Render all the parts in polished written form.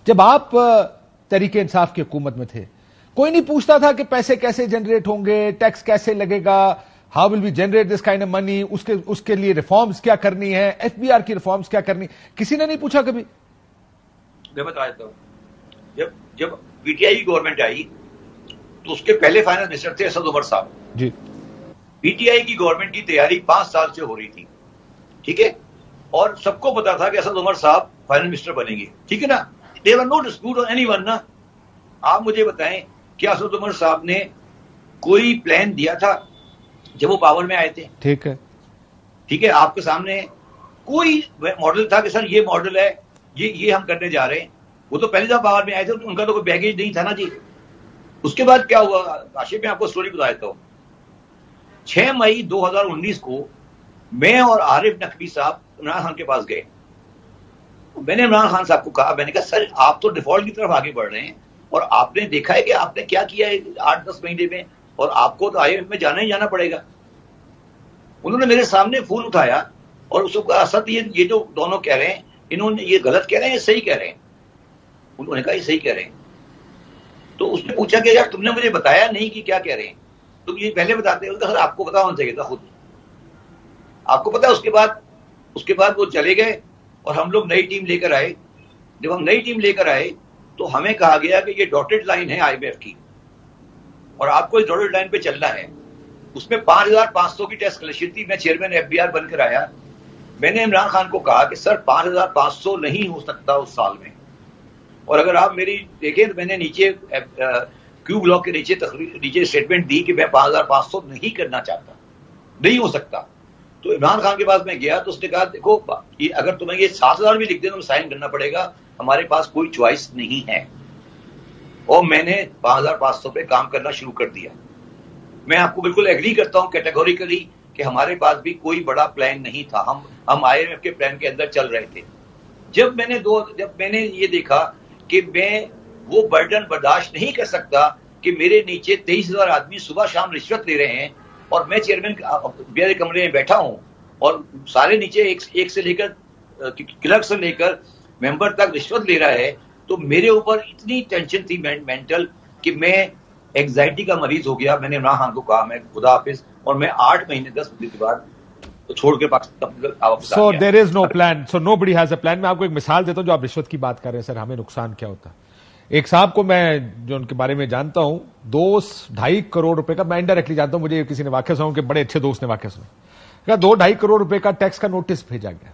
जब आप तहरीक इंसाफ की हुकूमत में थे, कोई नहीं पूछता था कि पैसे कैसे जनरेट होंगे, टैक्स कैसे लगेगा, how will be generate this kind of money, उसके लिए रिफॉर्म्स क्या करनी है, एफबीआर की रिफॉर्म्स क्या करनी, किसी ने नहीं पूछा कभी? मैं बता देता हूं, जब पीटीआई की गवर्नमेंट आई तो उसके पहले फाइनेंस मिनिस्टर थे असद उमर साहब जी। पीटीआई की गवर्नमेंट की तैयारी 5 साल से हो रही थी, ठीक है, और सबको पता था कि असद उमर साहब फाइनेंस मिनिस्टर बनेंगे, ठीक है ना, there were no dispute on anyone ना। आप मुझे बताएं कि असद उमर साहब ने कोई प्लान दिया था जब वो पावर में आए थे? ठीक है, ठीक है, आपके सामने कोई मॉडल था कि सर ये मॉडल है, ये हम करने जा रहे हैं? वो तो पहले जब पावर में आए थे तो उनका तो कोई बैगेज नहीं था ना जी। उसके बाद क्या हुआ, काशिफ, मैं आपको स्टोरी बता देता हूं। 6 मई 2019 को मैं और आरिफ नकवी साहब इमरान खान के पास गए। मैंने इमरान खान साहब को कहा, मैंने कहा सर आप तो डिफॉल्ट की तरफ आगे बढ़ रहे हैं और आपने देखा है कि आपने क्या किया है 8-10 महीने में, और आपको तो IMF में जाना ही जाना पड़ेगा। उन्होंने मेरे सामने फोन उठाया और उसको कहा सर ये जो दोनों कह रहे हैं, इन्होंने ये गलत कह रहे हैं, ये सही कह रहे हैं? उन्होंने कहा ये सही कह रहे हैं। तो उसने पूछा कि यार तुमने मुझे बताया नहीं कि क्या कह रहे हैं, तुम ये पहले बताते हो? सर आपको पता होना चाहिए था खुद, आपको पता है। उसके बाद वो चले गए और हम लोग नई टीम लेकर आए। जब हम नई टीम लेकर आए तो हमें कहा गया कि ये डॉटेड लाइन है IMF की और आपको इस डॉटेड लाइन पे चलना है। उसमें 5,500 की टैक्स कलेक्शन थी। मैं चेयरमैन FBR बनकर आया। मैंने इमरान खान को कहा कि सर 5,500 नहीं हो सकता उस साल में, और अगर आप मेरी देखें तो मैंने नीचे क्यू ब्लॉक के नीचे स्टेटमेंट दी कि मैं 5,500 नहीं करना चाहता, नहीं हो सकता। तो इमरान खान के पास मैं गया तो उसने कहा देखो अगर तुम्हें ये 7,000 भी लिख दे तो साइन करना पड़ेगा, हमारे पास कोई चॉइस नहीं है। और मैंने 5,500 पे काम करना शुरू कर दिया। मैं आपको बिल्कुल एग्री करता हूं कैटेगोरिकली कि हमारे पास भी कोई बड़ा प्लान नहीं था, हम IMF के प्लान के अंदर चल रहे थे। जब मैंने ये देखा कि मैं वो बर्डन बर्दाश्त नहीं कर सकता कि मेरे नीचे 23,000 आदमी सुबह शाम रिश्वत ले रहे हैं और मैं चेयरमैन मेरे कमरे में बैठा हूं और सारे नीचे एक से लेकर क्लर्क से लेकर मेंबर तक रिश्वत ले रहा है, तो मेरे ऊपर इतनी टेंशन थी मेंटल कि मैं एंग्जाइटी का मरीज हो गया। मैंने इमरान खान को कहा मैं खुदा हाफिज, और मैं 8 महीने 10 महीने के बाद छोड़ के Pakistan. So there is no plan, so nobody has a plan. मैं आपको एक मिसाल देता हूं, जो आप रिश्वत की बात कर रहे हैं सर, हमें नुकसान क्या होता है। एक साहब को मैं जो उनके बारे में जानता हूं, 2-2.5 करोड़ रुपए का, मैं इनडायरेक्टली जानता हूं, मुझे किसी ने वाक्य सुना, उनके बड़े अच्छे दोस्त ने वाक्य सुना, 2-2.5 करोड़ रुपए का टैक्स का नोटिस भेजा गया।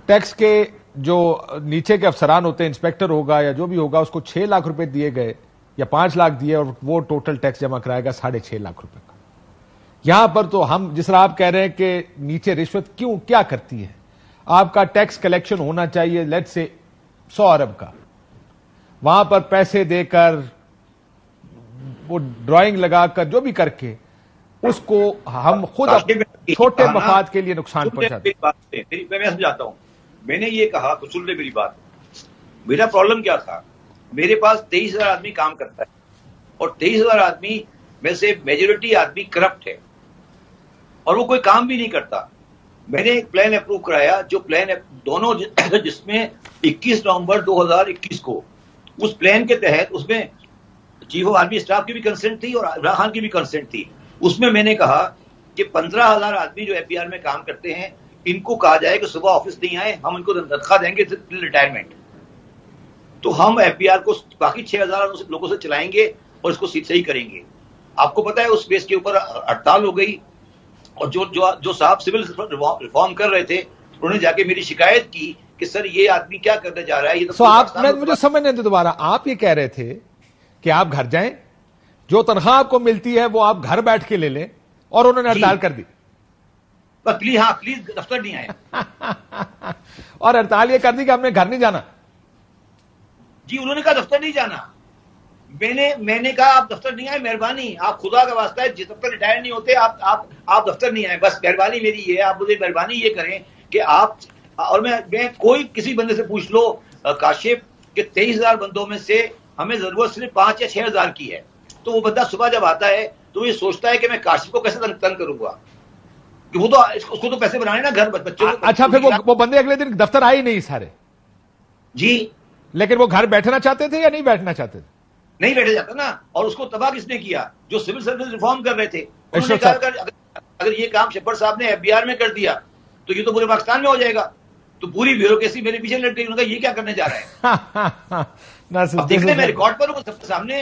टैक्स के जो नीचे के अफसरान होते हैं, इंस्पेक्टर होगा या जो भी होगा, उसको 6 लाख रुपए दिए गए या 5 लाख दिए, और वो टोटल टैक्स जमा कराएगा 6.5 लाख रुपए का। यहां पर तो हम जिस तरह आप कह रहे हैं कि नीचे रिश्वत क्यों क्या करती है, आपका टैक्स कलेक्शन होना चाहिए लेट्स से 100 अरब का, वहां पर पैसे देकर वो ड्राइंग लगाकर जो भी करके उसको हम खुद छोटे मफाद के लिए नुकसान पहुंचाते हैं। मैं समझाता हूं, मैंने ये कहा तो सुन ले मेरी बात। मेरा प्रॉब्लम क्या था, मेरे पास 23,000 आदमी काम करता है और 23,000 आदमी में से मेजोरिटी आदमी करप्ट है और वो कोई काम भी नहीं करता। मैंने एक प्लान अप्रूव कराया, जो प्लान दोनों जिसमें 21 नवंबर 2021 को उस प्लान के तहत उसमें चीफ ऑफ आर्मी स्टाफ की भी कंसेंट थी और इमरान खान की भी कंसेंट थी। उसमें मैंने कहा कि 15,000 आदमी जो FBR में काम करते हैं, इनको कहा जाए कि सुबह ऑफिस नहीं आए, हम इनको तनख्वाह देंगे रिटायरमेंट। तो हम FBR को बाकी 6,000 लोगों से चलाएंगे और इसको सही करेंगे। आपको पता है उस बेस के ऊपर हड़ताल हो गई और जो साहब सिविल रिफॉर्म कर रहे थे, उन्होंने जाके मेरी शिकायत की कि सर ये आदमी क्या करने जा रहा है। ये तो आप मुझे समझने दो दोबारा, आप ये कह रहे थे कि आप घर जाएं, जो तनख्वाह आपको मिलती है वो आप घर बैठ के ले लें, और उन्होंने हड़ताल कर दी। बस प्लीज दफ्तर नहीं आए और हड़ताल ये कर दी कि हमने घर नहीं जाना। जी, उन्होंने कहा दफ्तर नहीं जाना। मैंने कहा आप दफ्तर नहीं आए, मेहरबानी, आप खुदा का वास्ता है, जब तक रिटायर नहीं होते आप दफ्तर नहीं आए, बस मेहरबानी मेरी ये है, आप मुझे मेहरबानी ये करें कि आप, और मैं कोई किसी बंदे से पूछ लो काशिफ कि 23,000 बंदों में से हमें जरूरत सिर्फ 5 या 6,000 की है, तो वो बंदा सुबह जब आता है तो ये सोचता है कि मैं काशिफ को कैसे तंग करूंगा, कि वो तो उसको तो पैसे बनाने ना घर बच्चों को। अच्छा, फिर वो बंदे अगले दिन दफ्तर आए ही नहीं सारे? जी, لیکن وہ گھر بیٹھنا چاہتے تھے یا نہیں بیٹھنا چاہتے تھے؟ نہیں بیٹھا جاتا نا. اور اس کو تباہ کس نے کیا؟ جو سول سروس ریفارم کر رہے تھے. انہوں نے کہا اگر یہ کام شپر صاحب نے FBR میں کر دیا تو یہ تو پورے پاکستان میں ہو جائے گا. تو پوری بیوروکریسی میرے پیچھے لٹ گئی. انہوں نے کہا یہ کیا کرنے جا رہے ہیں؟ اب دیکھ لیں، میں ریکارڈ پر ہوں، سب کے سامنے.